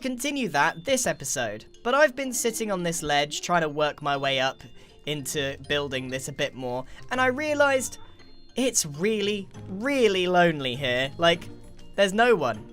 Continue that this episode. But I've been sitting on this ledge trying to work my way up into building this a bit more, and I realized it's really, really lonely here. Like, there's no one.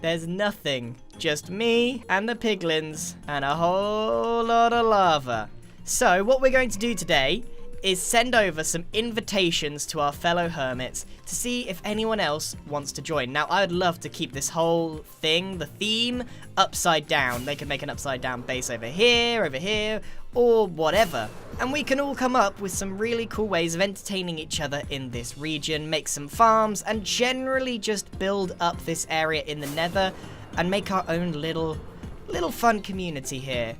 There's nothing. Just me and the piglins and a whole lot of lava. So what we're going to do today is send over some invitations to our fellow hermits to see if anyone else wants to join. Now, I would love to keep this whole thing, the theme, upside down. They can make an upside down base over here, or whatever. And we can all come up with some really cool ways of entertaining each other in this region, make some farms, and generally just build up this area in the nether and make our own little fun community here.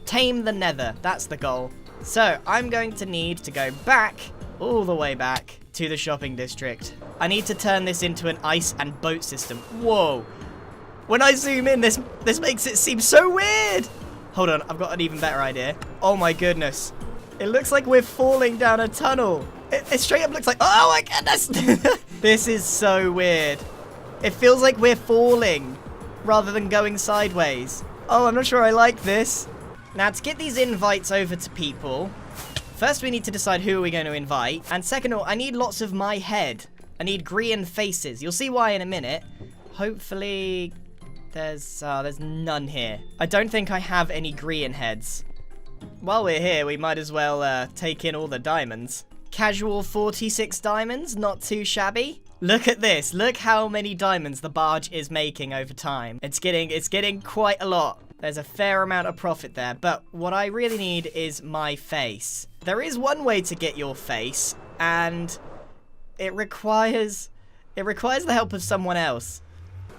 Tame the nether, that's the goal. So, I'm going to need to go back, all the way back, to the shopping district. I need to turn this into an ice and boat system. Whoa. When I zoom in, this makes it seem so weird. Hold on, I've got an even better idea. Oh my goodness. It looks like we're falling down a tunnel. It straight up looks like, oh my goodness. This is so weird. It feels like we're falling rather than going sideways. Oh, I'm not sure I like this. Now, to get these invites over to people, first we need to decide who are we going to invite. And second of all, I need lots of my head. I need Grian faces. You'll see why in a minute. Hopefully, there's none here. I don't think I have any Grian heads. While we're here, we might as well take in all the diamonds. Casual 46 diamonds, not too shabby. Look at this. Look how many diamonds the barge is making over time. It's getting quite a lot. There's a fair amount of profit there, but what I really need is my face. There is one way to get your face, and it requires the help of someone else.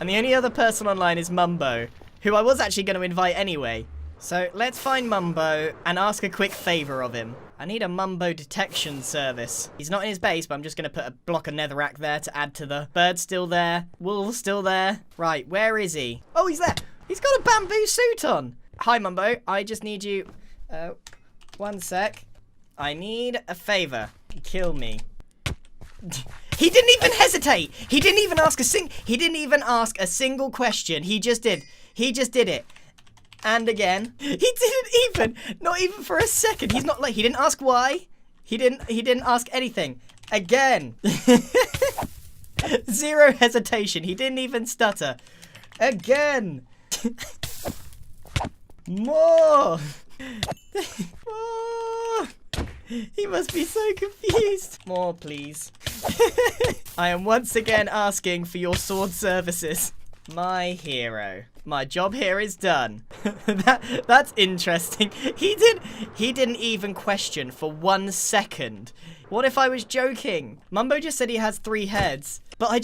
And the only other person online is Mumbo, who I was actually going to invite anyway. So let's find Mumbo and ask a quick favor of him. I need a Mumbo detection service. He's not in his base, but I'm just going to put a block of netherrack there to add to the bird still there. Wool still there. Right, where is he? Oh, he's there. He's got a bamboo suit on. Hi, Mumbo. I just need you... one sec. I need a favor. Kill me. He didn't even hesitate. He didn't even ask a single question. He just did. He just did it. And again. He didn't even. Not even for a second. He's not like... He didn't ask why. He didn't ask anything. Again. Zero hesitation. He didn't even stutter. Again. More! More! He must be so confused. More, please. I am once again asking for your sword services. My hero. My job here is done. That's interesting. He didn't even question for 1 second. What if I was joking? Mumbo just said he has 3 heads. But I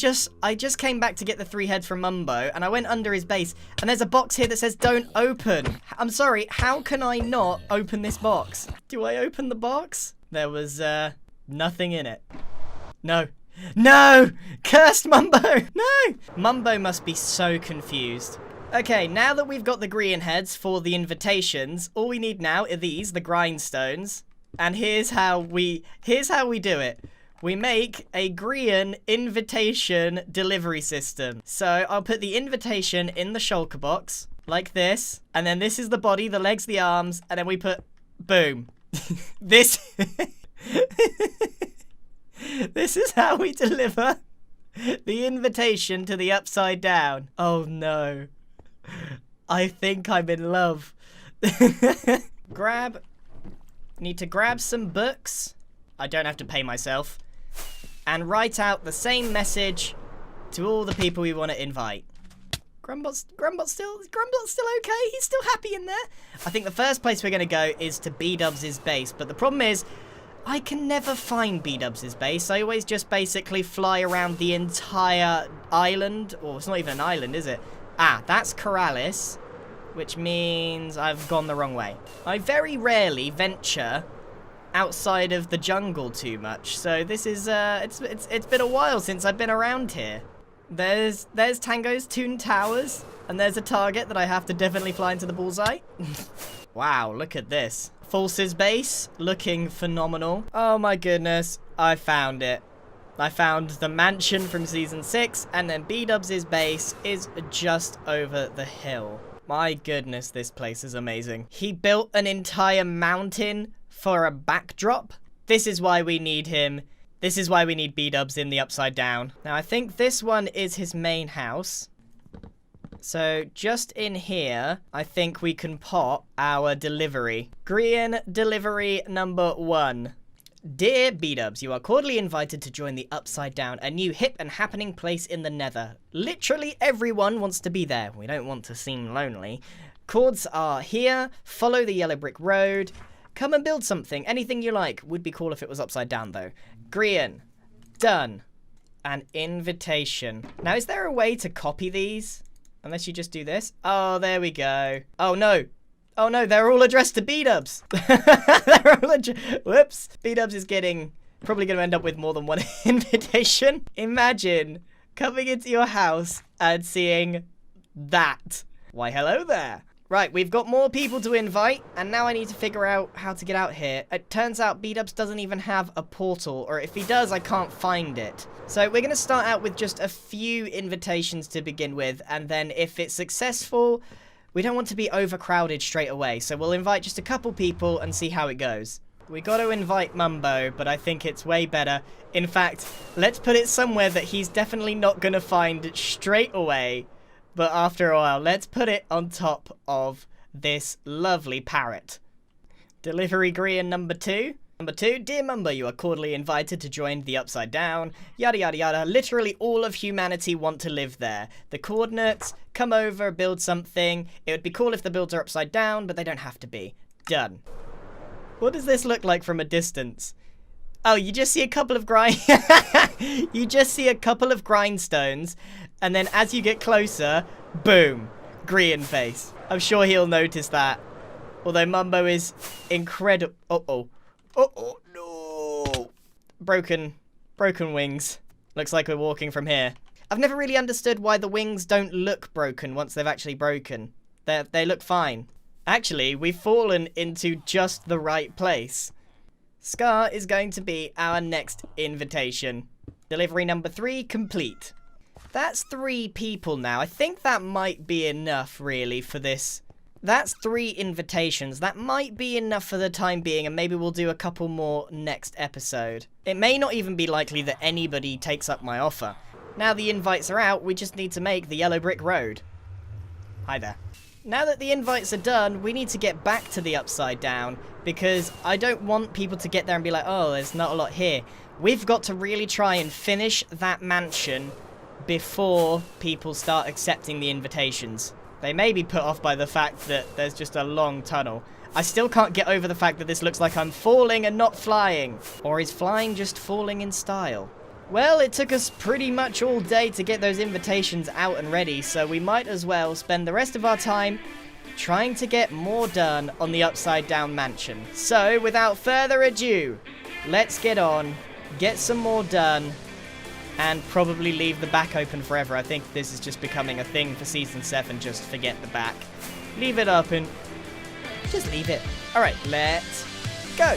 just came back to get the 3 heads from Mumbo, and I went under his base, and there's a box here that says don't open. I'm sorry, how can I not open this box? Do I open the box? There was nothing in it. No. No! Cursed Mumbo! No! Mumbo must be so confused. Okay, now that we've got the Grian heads for the invitations, all we need now are these, the grindstones. And here's how we do it. We make a Grian invitation delivery system. So I'll put the invitation in the shulker box, like this. And then this is the body, the legs, the arms. And then we put, boom. This is how we deliver the invitation to the upside down. Oh no. I think I'm in love. Need to grab some books. I don't have to pay myself. And write out the same message to all the people we want to invite. Grumbot's still okay. He's still happy in there. I think the first place we're going to go is to B-Dubs' base. But the problem is, I can never find B-Dubs' base. I always just basically fly around the entire island. Or it's not even an island, is it? Ah, that's Corrales, which means I've gone the wrong way. I very rarely venture outside of the jungle too much, so this is it's been a while since I've been around here. There's Tango's Toon Towers, and there's a target that I have to definitely fly into the bullseye. Wow, look at this. False's base, looking phenomenal. Oh my goodness, I found it. I found the mansion from Season 6, and then B-Dubs' base is just over the hill. My goodness, this place is amazing. He built an entire mountain for a backdrop. This is why we need him. This is why we need B-dubs in the Upside Down. Now, I think this one is his main house. So, just in here, I think we can pop our delivery. Grian delivery number 1. Dear B-dubs, you are cordially invited to join the Upside Down, a new hip and happening place in the nether. Literally everyone wants to be there. We don't want to seem lonely. Chords are here. Follow the yellow brick road. Come and build something. Anything you like. Would be cool if it was upside down, though. Grian. Done. An invitation. Now, is there a way to copy these? Unless you just do this. Oh, there we go. Oh, no. Oh, no, they're all addressed to B-dubs. Whoops. B-dubs is probably going to end up with more than one invitation. Imagine coming into your house and seeing that. Why, hello there. Right, we've got more people to invite, and now I need to figure out how to get out here. It turns out B-dubs doesn't even have a portal, or if he does, I can't find it. So we're going to start out with just a few invitations to begin with, and then if it's successful, we don't want to be overcrowded straight away, so we'll invite just a couple people and see how it goes. We got to invite Mumbo, but I think it's way better. In fact, let's put it somewhere that he's definitely not going to find straight away. But after a while, let's put it on top of this lovely parrot. Delivery Grian number 2. Number 2, dear Mumbo, you are cordially invited to join the Upside Down. Yada yada yada. Literally all of humanity want to live there. The coordinates, come over, build something. It would be cool if the builds are upside down, but they don't have to be. Done. What does this look like from a distance? Oh, you just see a couple of you just see a couple of grindstones, and then as you get closer, boom, Grian face. I'm sure he'll notice that. Although Mumbo is incredible. Uh-oh. Uh-oh, no. Broken wings. Looks like we're walking from here. I've never really understood why the wings don't look broken once they've actually broken. They look fine. Actually, we've fallen into just the right place. Scar is going to be our next invitation. Delivery number 3 complete. That's 3 people now. I think that might be enough, really, for this. That's 3 invitations. That might be enough for the time being, and maybe we'll do a couple more next episode. It may not even be likely that anybody takes up my offer. Now the invites are out, we just need to make the yellow brick road. Hi there. Now that the invites are done, we need to get back to the Upside Down, because I don't want people to get there and be like, oh, there's not a lot here. We've got to really try and finish that mansion before people start accepting the invitations. They may be put off by the fact that there's just a long tunnel. I still can't get over the fact that this looks like I'm falling and not flying. Or is flying just falling in style? Well, it took us pretty much all day to get those invitations out and ready, so we might as well spend the rest of our time trying to get more done on the Upside Down Mansion. So, without further ado, let's get on, get some more done, and probably leave the back open forever. I think this is just becoming a thing for Season 7, just forget the back. Leave it open. Just leave it. Alright, let's go.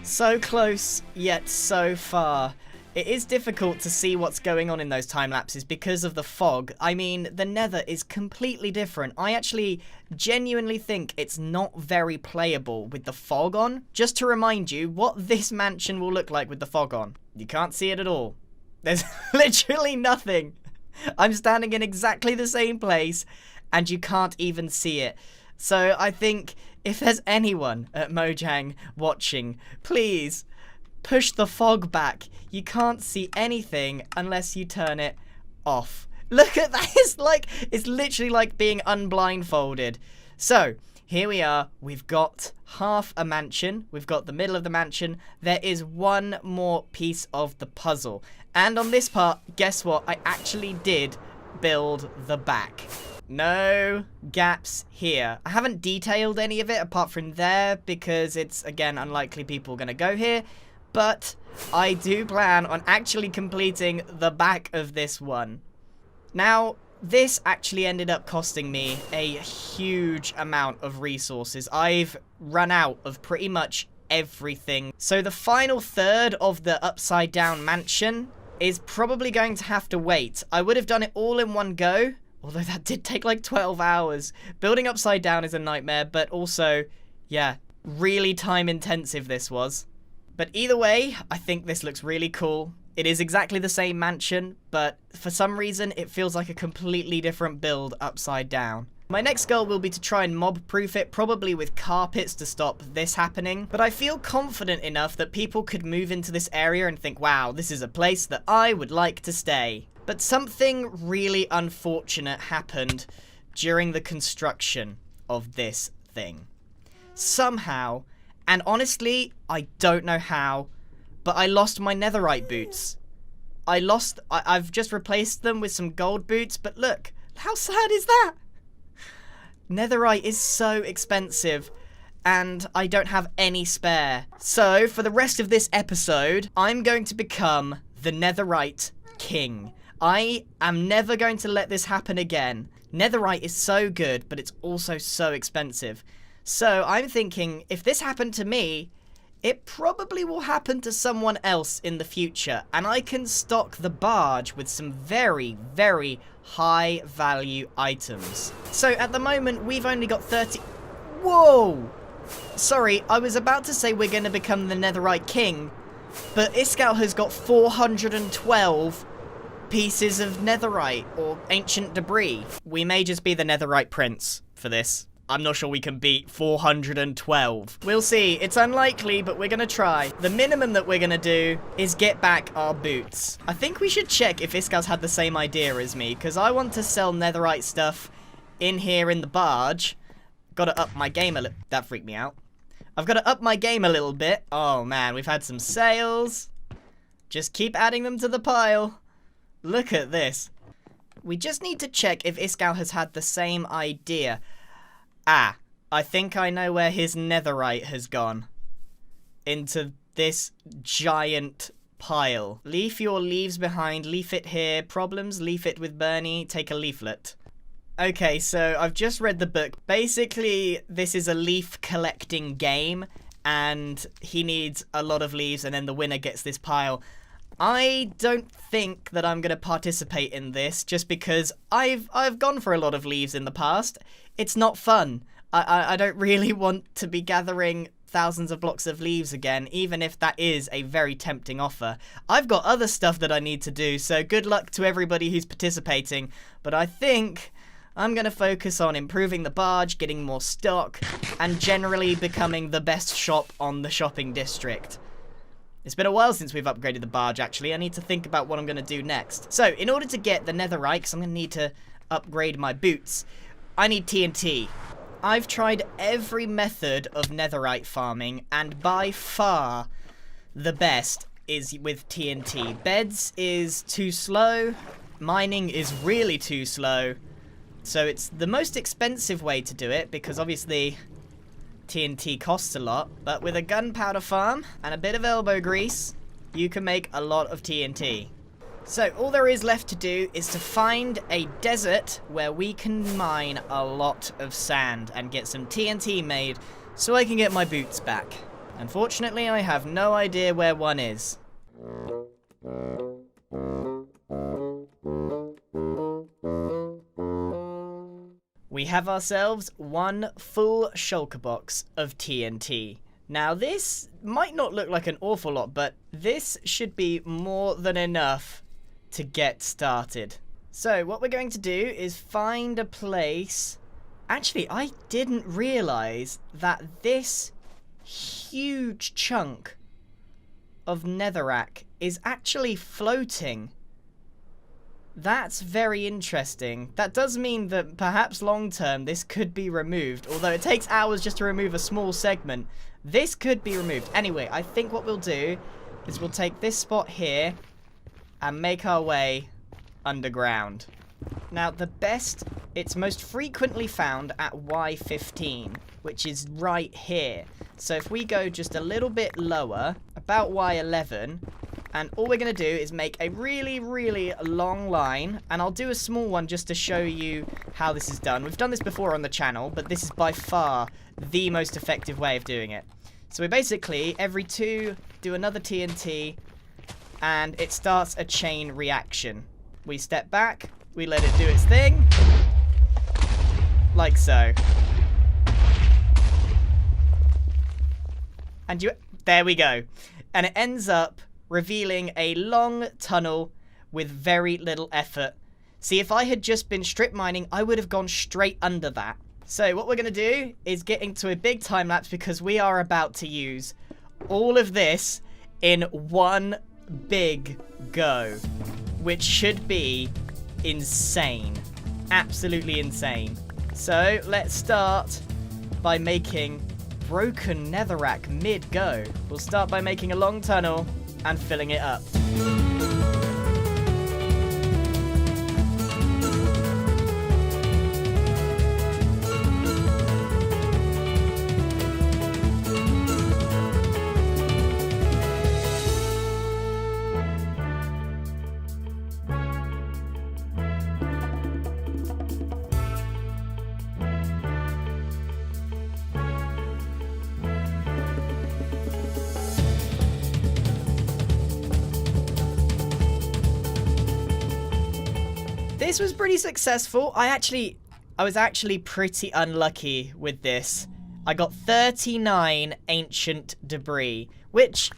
So close, yet so far. It is difficult to see what's going on in those time lapses because of the fog. I mean, the nether is completely different. I actually genuinely think it's not very playable with the fog on. Just to remind you what this mansion will look like with the fog on. You can't see it at all. There's literally nothing. I'm standing in exactly the same place and you can't even see it. So I think if there's anyone at Mojang watching, please push the fog back. You can't see anything unless you turn it off. Look at that. It's literally like being unblindfolded. So here we are. We've got half a mansion. We've got the middle of the mansion. There is one more piece of the puzzle. And on this part, guess what? I actually did build the back. No gaps here. I haven't detailed any of it apart from there because it's, again, unlikely people are going to go here. But I do plan on actually completing the back of this one. Now, this actually ended up costing me a huge amount of resources. I've run out of pretty much everything. So the final third of the upside down mansion is probably going to have to wait. I would have done it all in one go, although that did take like 12 hours. Building upside down is a nightmare, but also, yeah, really time intensive this was. But either way, I think this looks really cool. It is exactly the same mansion, but for some reason, it feels like a completely different build upside down. My next goal will be to try and mob-proof it, probably with carpets to stop this happening. But I feel confident enough that people could move into this area and think, wow, this is a place that I would like to stay. But something really unfortunate happened during the construction of this thing. Somehow, and honestly, I don't know how, but I lost my netherite boots. I've just replaced them with some gold boots, but look, how sad is that? Netherite is so expensive, and I don't have any spare. So, for the rest of this episode, I'm going to become the netherite king. I am never going to let this happen again. Netherite is so good, but it's also so expensive. So I'm thinking, if this happened to me, it probably will happen to someone else in the future. And I can stock the barge with some very, very high value items. So at the moment, we've only got 30... Whoa! Sorry, I was about to say we're going to become the netherite king, but Iskall has got 412 pieces of netherite, or ancient debris. We may just be the netherite prince for this. I'm not sure we can beat 412. We'll see. It's unlikely, but we're gonna try. The minimum that we're gonna do is get back our boots. I think we should check if Iskall's had the same idea as me, because I want to sell netherite stuff in here in the barge. Gotta up my game a little... That freaked me out. I've gotta up my game a little bit. Oh man, we've had some sales. Just keep adding them to the pile. Look at this. We just need to check if Iskall has had the same idea. Ah, I think I know where his netherite has gone. Into this giant pile. Leave your leaves behind, leave it here. Problems, leave it with Bernie, take a leaflet. Okay, so I've just read the book. Basically, this is a leaf collecting game, and he needs a lot of leaves, and then the winner gets this pile. I don't think that I'm going to participate in this, just because I've gone for a lot of leaves in the past. It's not fun. I don't really want to be gathering thousands of blocks of leaves again, even if that is a very tempting offer. I've got other stuff that I need to do, so good luck to everybody who's participating. But I think I'm going to focus on improving the barge, getting more stock, and generally becoming the best shop on the shopping district. It's been a while since we've upgraded the barge, actually. I need to think about what I'm going to do next. So, in order to get the netherite, because I'm going to need to upgrade my boots, I need TNT. I've tried every method of netherite farming, and by far the best is with TNT. Beds is too slow, mining is really too slow, so it's the most expensive way to do it, because obviously TNT costs a lot, but with a gunpowder farm and a bit of elbow grease, you can make a lot of TNT. So all there is left to do is to find a desert where we can mine a lot of sand and get some TNT made so I can get my boots back. Unfortunately, I have no idea where one is. We have ourselves one full shulker box of TNT. Now, this might not look like an awful lot, but this should be more than enough to get started. So, what we're going to do is find a place. Actually, I didn't realize that this huge chunk of netherrack is actually floating. That's very interesting. That does mean that perhaps long term this could be removed. Although it takes hours just to remove a small segment, this could be removed. Anyway, I think what we'll do is we'll take this spot here and make our way underground. Now, it's most frequently found at Y15, which is right here. So if we go just a little bit lower, about Y11, and all we're going to do is make a really, really long line, and I'll do a small one just to show you how this is done. We've done this before on the channel, but this is by far the most effective way of doing it. So we basically, every 2, do another TNT, and it starts a chain reaction. We step back, we let it do its thing, like so. And there we go. And it ends up revealing a long tunnel with very little effort. See, if I had just been strip mining, I would have gone straight under that. So what we're going to do is get into a big time lapse because we are about to use all of this in one big go, which should be insane. Absolutely insane. So let's start by making broken netherrack mid-go. We'll start by making a long tunnel and filling it up. This was pretty successful. I was actually pretty unlucky with this. I got 39 ancient debris, which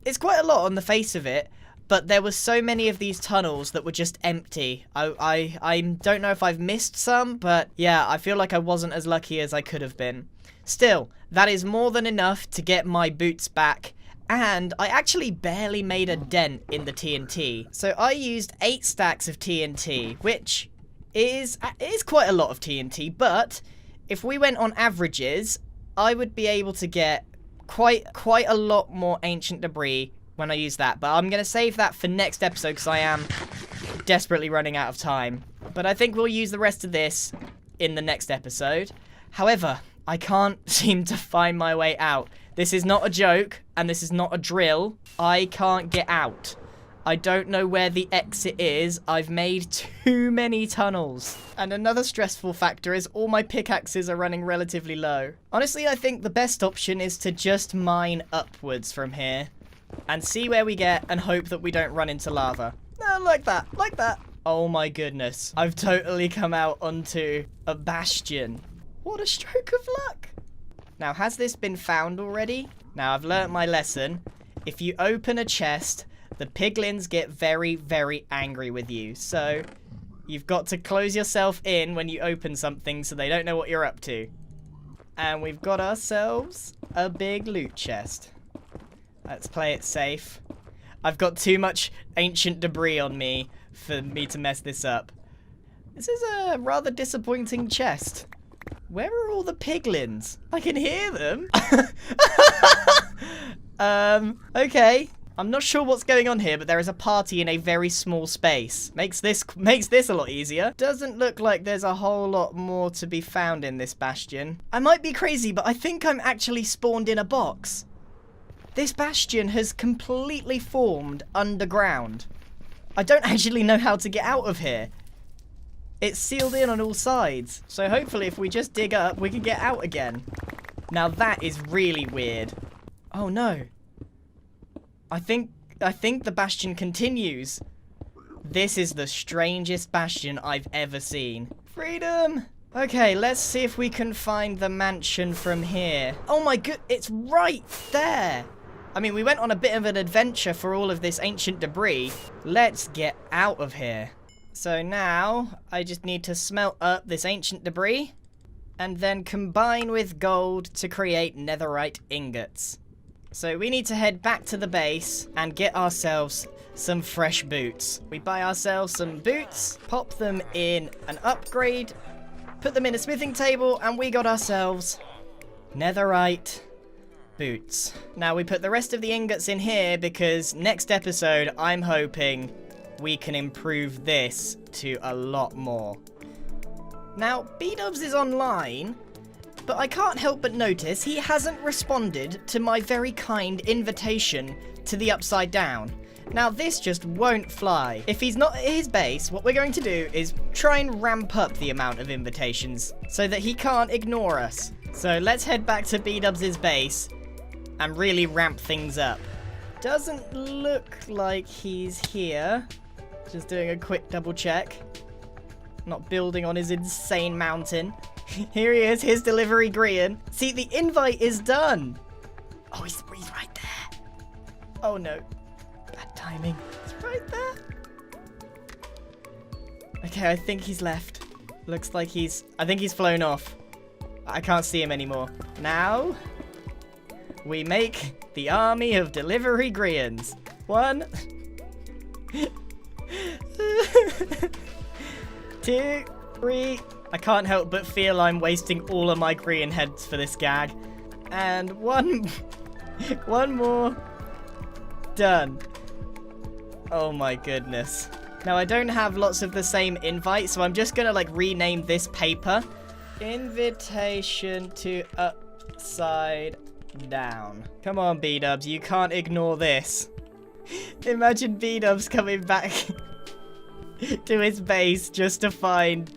is quite a lot on the face of it, but there were so many of these tunnels that were just empty. I don't know if I've missed some, but yeah, I feel like I wasn't as lucky as I could have been. Still, that is more than enough to get my boots back. And I actually barely made a dent in the TNT. So I used 8 stacks of TNT, which is quite a lot of TNT. But if we went on averages, I would be able to get quite a lot more ancient debris when I use that. But I'm going to save that for next episode because I am desperately running out of time. But I think we'll use the rest of this in the next episode. However, I can't seem to find my way out. This is not a joke, and this is not a drill. I can't get out. I don't know where the exit is. I've made too many tunnels. And another stressful factor is all my pickaxes are running relatively low. Honestly, I think the best option is to just mine upwards from here and see where we get and hope that we don't run into lava. No, like that, like that. Oh my goodness. I've totally come out onto a bastion. What a stroke of luck. Now, has this been found already? Now, I've learnt my lesson. If you open a chest, the piglins get very, very angry with you. So, you've got to close yourself in when you open something so they don't know what you're up to. And we've got ourselves a big loot chest. Let's play it safe. I've got too much ancient debris on me for me to mess this up. This is a rather disappointing chest. Where are all the piglins? I can hear them. Okay. I'm not sure what's going on here, but there is a party in a very small space. Makes this a lot easier. Doesn't look like there's a whole lot more to be found in this bastion. I might be crazy, but I think I'm actually spawned in a box. This bastion has completely formed underground. I don't actually know how to get out of here. It's sealed in on all sides. So hopefully if we just dig up, we can get out again. Now that is really weird. Oh no. I think the bastion continues. This is the strangest bastion I've ever seen. Freedom! Okay, let's see if we can find the mansion from here. Oh my god, it's right there! I mean, we went on a bit of an adventure for all of this ancient debris. Let's get out of here. So now, I just need to smelt up this ancient debris and then combine with gold to create netherite ingots. So we need to head back to the base and get ourselves some fresh boots. We buy ourselves some boots, pop them in an upgrade, put them in a smithing table, and we got ourselves netherite boots. Now we put the rest of the ingots in here because next episode I'm hoping we can improve this to a lot more. Now, B-Dubs is online, but I can't help but notice he hasn't responded to my very kind invitation to the Upside Down. Now, this just won't fly. If he's not at his base, what we're going to do is try and ramp up the amount of invitations so that he can't ignore us. So let's head back to B-Dubs' base and really ramp things up. Doesn't look like he's here. Just doing a quick double check. Not building on his insane mountain. Here he is, his delivery, Grian. See, the invite is done. Oh, he's right there. Oh no. Bad timing. He's right there. Okay, I think he's left. Looks like I think he's flown off. I can't see him anymore. Now, we make the army of delivery Grians. 1, 2, 3. I can't help but feel I'm wasting all of my Grian heads for this gag. And one more. Done. Oh my goodness. Now I don't have lots of the same invite, so I'm just gonna like rename this paper. Invitation to Upside Down. Come on, B-Dubs, you can't ignore this. Imagine B-Dubs coming back to his base just to find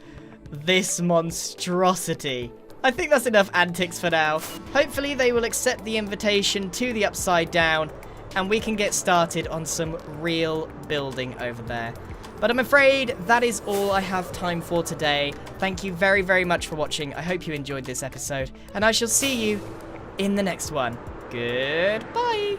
this monstrosity. I think that's enough antics for now. Hopefully they will accept the invitation to the Upside Down and we can get started on some real building over there. But I'm afraid that is all I have time for today. Thank you very, very much for watching. I hope you enjoyed this episode and I shall see you in the next one. Goodbye.